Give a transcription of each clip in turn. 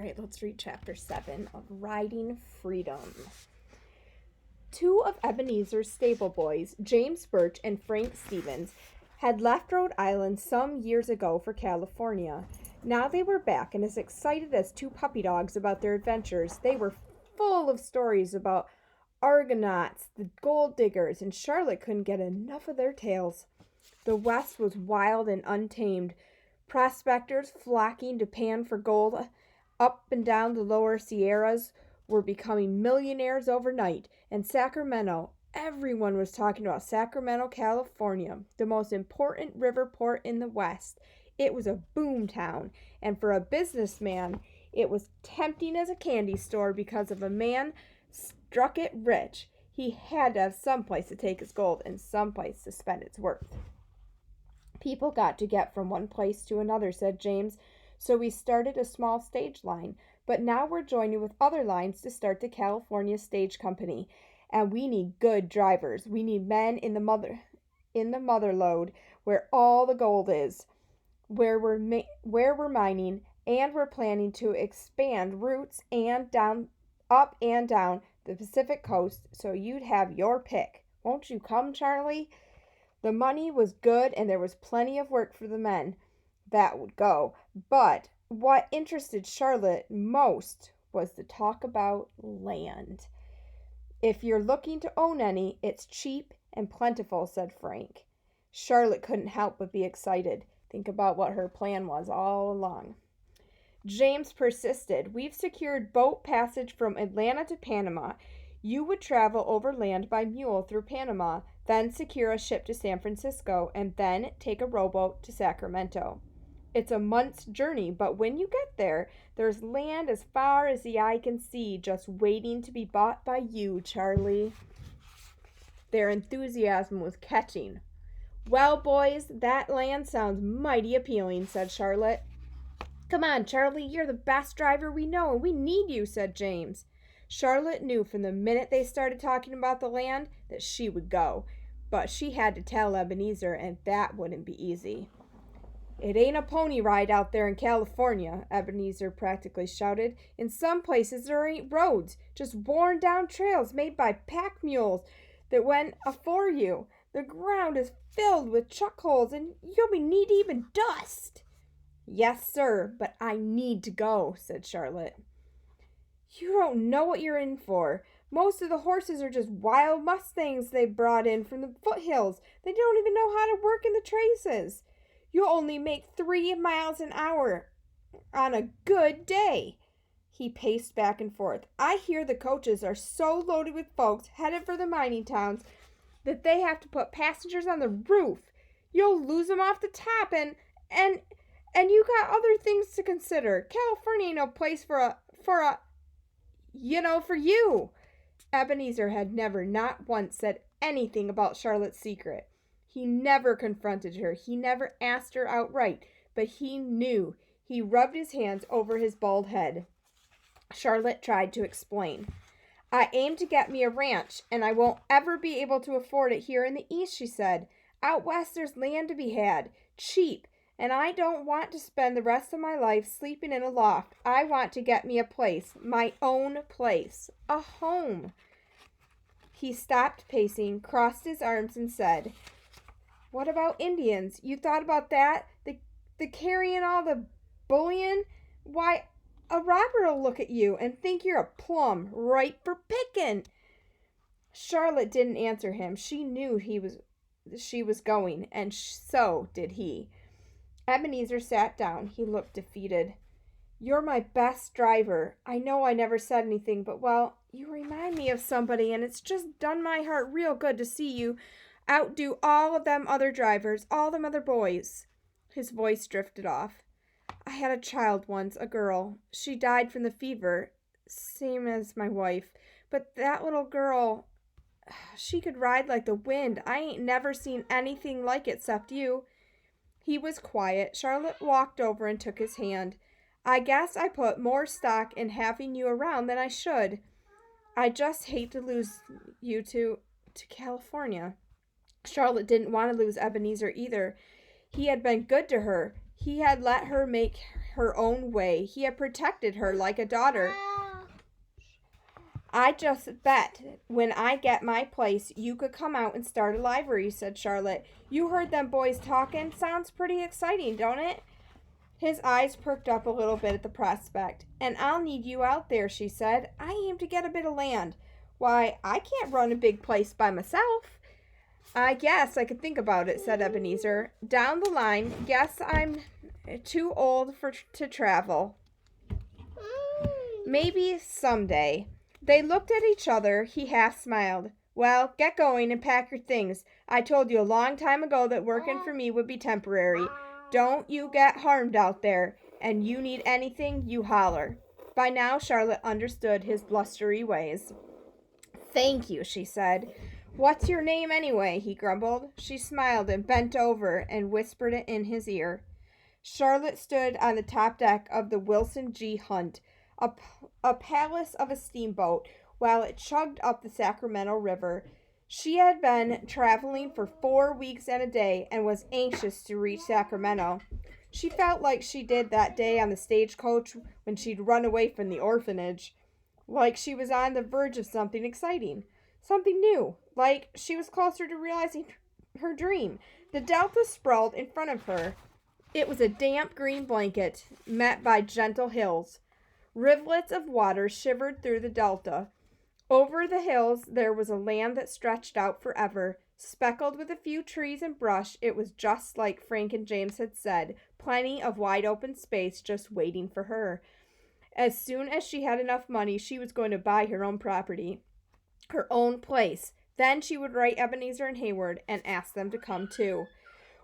All right, let's read chapter 7 of Riding Freedom. Two of Ebenezer's stable boys, James Birch and Frank Stevens, had left Rhode Island some years ago for California. Now they were back and as excited as two puppy dogs about their adventures. They were full of stories about Argonauts, the gold diggers, and Charlotte couldn't get enough of their tales. The West was wild and untamed. Prospectors flocking to pan for gold up and down the lower Sierras were becoming millionaires overnight. And Sacramento, everyone was talking about Sacramento, California, the most important river port in the West. It was a boom town, and for a businessman, it was tempting as a candy store because if a man struck it rich, he had to have some place to take his gold and some place to spend its worth. People got to get from one place to another, said James, so we started a small stage line, but now we're joining with other lines to start the California Stage Company, and we need good drivers. We need men in the mother lode where all the gold is, where we're mining, and we're planning to expand routes and up and down the Pacific coast, so you'd have your pick. Won't you come, Charlie? The money was good and there was plenty of work for the men that would go, but what interested Charlotte most was the talk about land. If you're looking to own any, it's cheap and plentiful, said Frank. Charlotte couldn't help but be excited. Think about what her plan was all along. James persisted. We've secured boat passage from Atlanta to Panama. You would travel overland by mule through Panama, then secure a ship to San Francisco, and then take a rowboat to Sacramento. It's a month's journey, but when you get there, there's land as far as the eye can see, just waiting to be bought by you, Charlie. Their enthusiasm was catching. Well, boys, that land sounds mighty appealing, said Charlotte. Come on, Charlie, you're the best driver we know, and we need you, said James. Charlotte knew from the minute they started talking about the land that she would go, but she had to tell Ebenezer, and that wouldn't be easy. It ain't a pony ride out there in California, Ebenezer practically shouted. In some places there ain't roads, just worn down trails made by pack mules that went afore you. The ground is filled with chuck holes, and you'll be knee-deep in dust. Yes, sir, but I need to go, said Charlotte. You don't know what you're in for. Most of the horses are just wild mustangs they brought in from the foothills. They don't even know how to work in the traces. You'll only make 3 miles an hour on a good day. He paced back and forth. I hear the coaches are so loaded with folks headed for the mining towns that they have to put passengers on the roof. You'll lose them off the top, and you got other things to consider. California ain't no place for you. Ebenezer had never, not once, said anything about Charlotte's secret. He never confronted her. He never asked her outright, but he knew. He rubbed his hands over his bald head. Charlotte tried to explain. I aim to get me a ranch, and I won't ever be able to afford it here in the East, she said. Out West there's land to be had, cheap, and I don't want to spend the rest of my life sleeping in a loft. I want to get me a place, my own place, a home. He stopped pacing, crossed his arms, and said, What about Indians? You thought about that? The carrying all the bullion? Why, a robber'll look at you and think you're a plum ripe for picking. Charlotte didn't answer him. She knew she was going, and so did he. Ebenezer sat down. He looked defeated. You're my best driver. I know I never said anything, but, well, you remind me of somebody, and it's just done my heart real good to see you outdo all of them other drivers, all them other boys. His voice drifted off. I had a child once, a girl. She died from the fever, same as my wife. But that little girl, she could ride like the wind. I ain't never seen anything like it except you. He was quiet. Charlotte walked over and took his hand. I guess I put more stock in having you around than I should. I just hate to lose you to California. Charlotte didn't want to lose Ebenezer either. He had been good to her. He had let her make her own way. He had protected her like a daughter. I just bet when I get my place, you could come out and start a library, said Charlotte. You heard them boys talking. Sounds pretty exciting, don't it? His eyes perked up a little bit at the prospect. And I'll need you out there, she said. I aim to get a bit of land. Why, I can't run a big place by myself. I guess I could think about it, said Ebenezer. Down the line, guess I'm too old to travel. Maybe someday. They looked at each other. He half smiled. Well, get going and pack your things. I told you a long time ago that working for me would be temporary. Don't you get harmed out there. And you need anything, you holler. By now, Charlotte understood his blustery ways. Thank you, she said. What's your name anyway? He grumbled. She smiled and bent over and whispered it in his ear. Charlotte stood on the top deck of the Wilson G. Hunt, a palace of a steamboat, while it chugged up the Sacramento River. She had been traveling for 4 weeks and a day and was anxious to reach Sacramento. She felt like she did that day on the stagecoach when she'd run away from the orphanage, like she was on the verge of something exciting, something new, like she was closer to realizing her dream. The Delta sprawled in front of her. It was a damp green blanket met by gentle hills. Rivulets of water shivered through the Delta. Over the hills there was a land that stretched out forever, speckled with a few trees and brush. It was just like Frank and James had said, plenty of wide open space just waiting for her. As soon as she had enough money, she was going to buy her own property, her own place. Then she would write Ebenezer and Hayward and ask them to come too.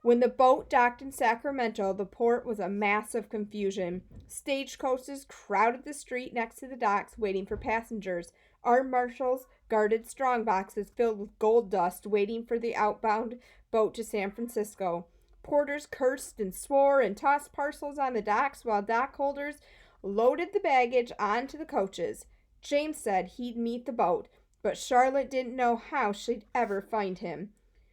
When the boat docked in Sacramento, the port was a mass of confusion. Stagecoaches crowded the street next to the docks, waiting for passengers. Armed marshals guarded strong boxes filled with gold dust, waiting for the outbound boat to San Francisco. Porters cursed and swore and tossed parcels on the docks, while dock holders loaded the baggage onto the coaches. James said he'd meet the boat, but Charlotte didn't know how she'd ever find him.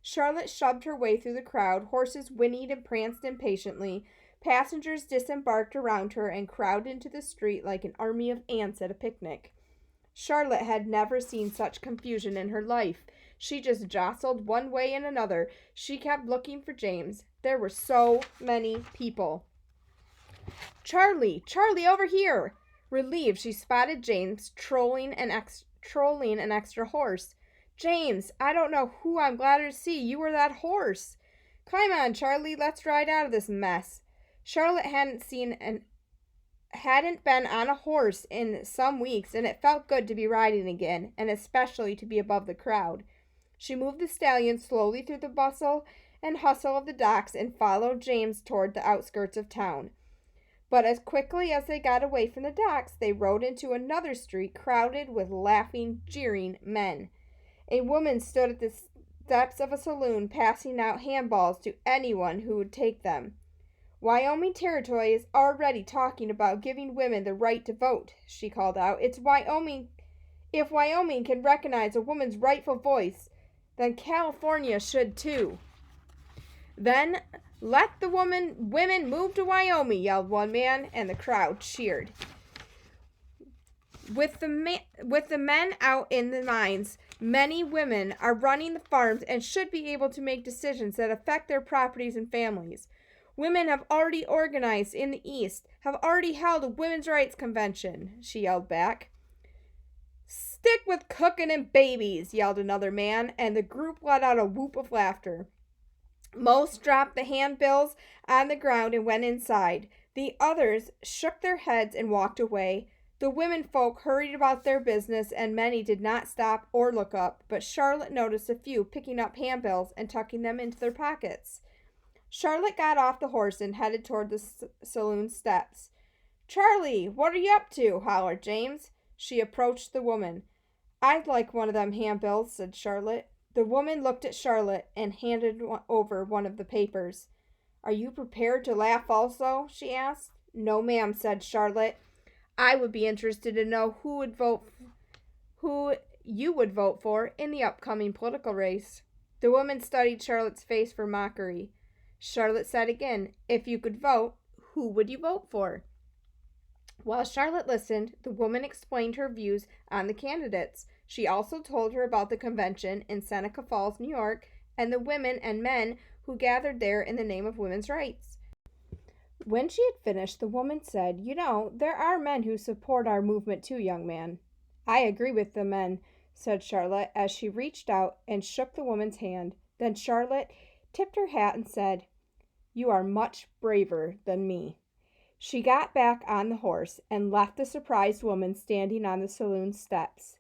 Charlotte shoved her way through the crowd. Horses whinnied and pranced impatiently. Passengers disembarked around her and crowded into the street like an army of ants at a picnic. Charlotte had never seen such confusion in her life. She just jostled one way and another. She kept looking for James. There were so many people. Charlie, over here! Relieved, she spotted James trolling an extra horse. James, I don't know who I'm gladder to see, you or that horse. Climb on, Charlie, let's ride out of this mess. Charlotte hadn't been on a horse in some weeks, and it felt good to be riding again, and especially to be above the crowd. She moved the stallion slowly through the bustle and hustle of the docks and followed James toward the outskirts of town. But as quickly as they got away from the docks, they rode into another street crowded with laughing, jeering men. A woman stood at the steps of a saloon passing out handballs to anyone who would take them. Wyoming Territory is already talking about giving women the right to vote, she called out. If Wyoming can recognize a woman's rightful voice, then California should too. Then let the women move to Wyoming, yelled one man, and the crowd cheered. With the men out in the mines, many women are running the farms and should be able to make decisions that affect their properties and families. Women have already organized in the East, have already held a women's rights convention, she yelled back. Stick with cooking and babies, yelled another man, and the group let out a whoop of laughter. Most dropped the handbills on the ground and went inside. The others shook their heads and walked away. The women folk hurried about their business, and many did not stop or look up, but Charlotte noticed a few picking up handbills and tucking them into their pockets. Charlotte got off the horse and headed toward the saloon steps. Charlie, what are you up to? Hollered James. She approached the woman. I'd like one of them handbills, said Charlotte. The woman looked at Charlotte and handed over one of the papers. Are you prepared to laugh also? She asked. No, ma'am, said Charlotte. I would be interested to know who you would vote for in the upcoming political race. The woman studied Charlotte's face for mockery. Charlotte said again, if you could vote, Who would you vote for? While Charlotte listened, the woman explained her views on the candidates. She also told her about the convention in Seneca Falls, New York, and the women and men who gathered there in the name of women's rights. When she had finished, the woman said, "You know, there are men who support our movement too, young man." "I agree with the men," said Charlotte as she reached out and shook the woman's hand. Then Charlotte tipped her hat and said, "You are much braver than me." She got back on the horse and left the surprised woman standing on the saloon steps.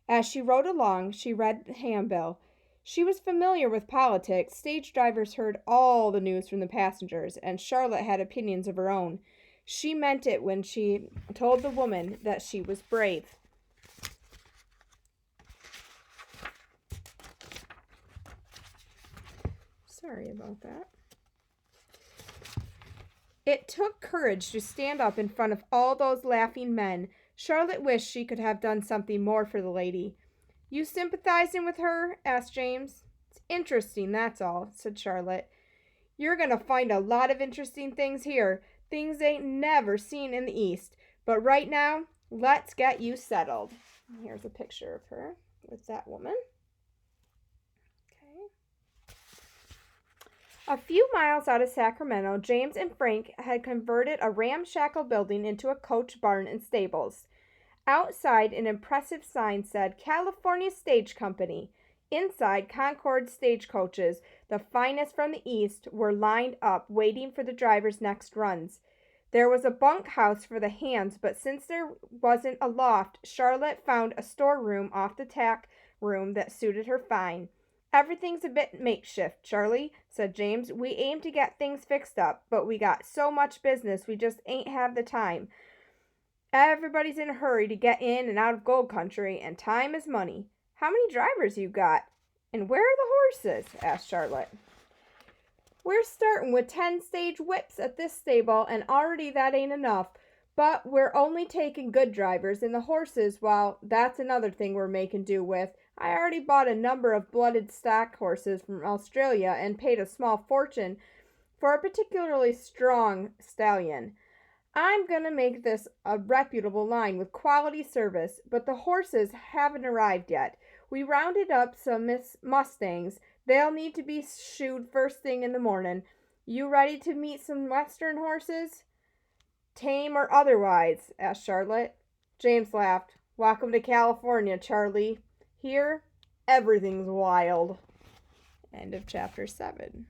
As she rode along, she read the handbill. She was familiar with politics. Stage drivers heard all the news from the passengers, and Charlotte had opinions of her own. She meant it when she told the woman that she was brave. Sorry about that. It took courage to stand up in front of all those laughing men. Charlotte wished she could have done something more for the lady. "You sympathizing with her?" asked James. "It's interesting, that's all," said Charlotte. "You're going to find a lot of interesting things here, things they ain't never seen in the East. But right now, let's get you settled." Here's a picture of her with that woman. A few miles out of Sacramento, James and Frank had converted a ramshackle building into a coach barn and stables. Outside, an impressive sign said, "California Stage Company." Inside, Concord stagecoaches, the finest from the East, were lined up, waiting for the drivers' next runs. There was a bunkhouse for the hands, but since there wasn't a loft, Charlotte found a storeroom off the tack room that suited her fine. "Everything's a bit makeshift, Charlie," said James. "We aim to get things fixed up, but we got so much business we just ain't have the time. Everybody's in a hurry to get in and out of gold country, and time is money." "How many drivers you got? And where are the horses?" asked Charlotte. "We're starting with 10 stage whips at this stable, and already that ain't enough. But we're only taking good drivers, and the horses, well, that's another thing we're making do with. I already bought a number of blooded stock horses from Australia and paid a small fortune for a particularly strong stallion. I'm going to make this a reputable line with quality service, but the horses haven't arrived yet. We rounded up some Mustangs. They'll need to be shoed first thing in the morning. You ready to meet some Western horses?" "Tame or otherwise?" asked Charlotte. James laughed. "Welcome to California, Charlie. Here, everything's wild." End of chapter 7.